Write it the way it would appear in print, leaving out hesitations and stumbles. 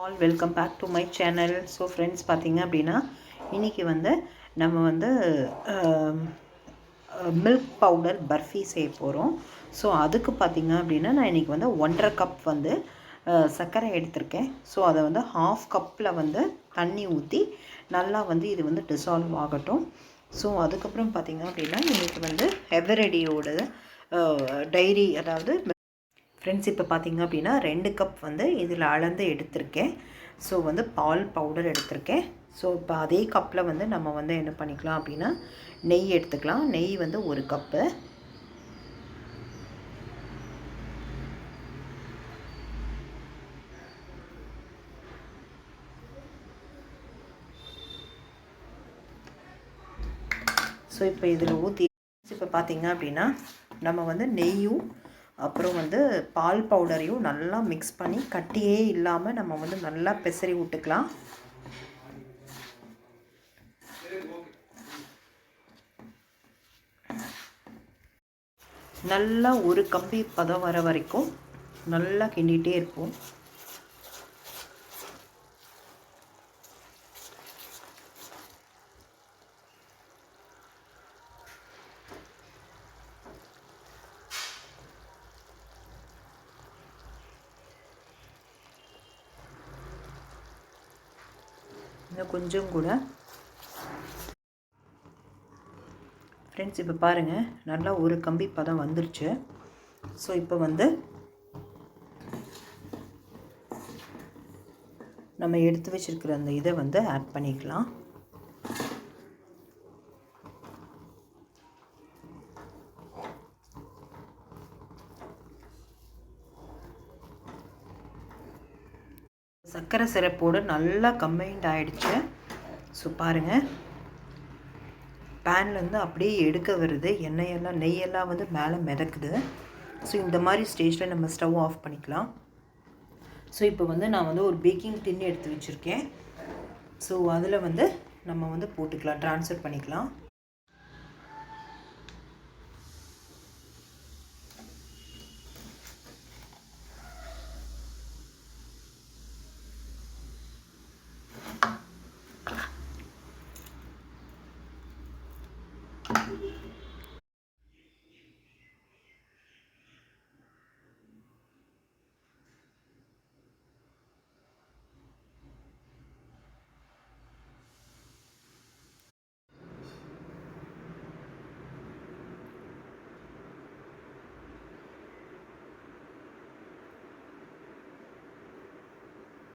All welcome back to my channel. So friends பார்த்தீங்க அப்படின்னா இன்றைக்கி வந்து நம்ம வந்து மில்க் பவுடர் பர்ஃபி செய்ய போகிறோம். ஸோ அதுக்கு பார்த்திங்க அப்படின்னா நான் இன்றைக்கி வந்து 1.5 கப் வந்து சர்க்கரை எடுத்திருக்கேன். ஸோ அதை வந்து 1/2 கப்பில் வந்து தண்ணி ஊற்றி நல்லா வந்து இது வந்து டிசால்வ் ஆகட்டும். ஸோ அதுக்கப்புறம் பார்த்திங்க அப்படின்னா இன்றைக்கி வந்து எவரெடியோட டைரி, அதாவது ஃப்ரெண்ட்ஸ் இப்போ பார்த்திங்க அப்படின்னா 2 கப் வந்து இதில் அளந்து எடுத்திருக்கேன். ஸோ வந்து பால் பவுடர் எடுத்திருக்கேன். ஸோ இப்போ அதே கப்பில் வந்து நம்ம வந்து என்ன பண்ணிக்கலாம் அப்படின்னா நெய் எடுத்துக்கலாம். நெய் வந்து 1 கப்பு. ஸோ இப்போ இதில் ஊற்றி இப்போ பார்த்திங்க அப்படின்னா நம்ம வந்து நெய்யும் அப்புறம் வந்து பால் பவுடரையும் நல்லா மிக்ஸ் பண்ணி கட்டியே இல்லாமல் நம்ம வந்து நல்லா பெசரி விட்டுக்கலாம். நல்லா ஒரு கம்பி பதம் வர வரைக்கும் நல்லா கிண்டிகிட்டே இருப்போம். இன்னும் கொஞ்சம் கூட ஃப்ரெண்ட்ஸ் இப்போ பாருங்கள், நல்லா ஒரு கம்பி பதம் வந்துருச்சு. ஸோ இப்போ வந்து நம்ம எடுத்து வச்சுருக்கிற அந்த இதை வந்து ஆட் பண்ணிக்கலாம். சர்க்கரை சிரப்போடு நல்லா கம்பைண்ட் ஆகிடுச்சு. ஸோ பாருங்கள், பேன்லேருந்து அப்படியே எடுக்க வருது, எண்ணெயெல்லாம் நெய்யெல்லாம் வந்து மேலே மிதக்குது. ஸோ இந்த மாதிரி ஸ்டேஜில் நம்ம ஸ்டவ் ஆஃப் பண்ணிக்கலாம். ஸோ இப்போ வந்து நான் வந்து ஒரு பேக்கிங் டின் எடுத்து வச்சுருக்கேன். ஸோ அதில் வந்து நம்ம வந்து போட்டுக்கலாம், ட்ரான்ஸ்ஃபர் பண்ணிக்கலாம்.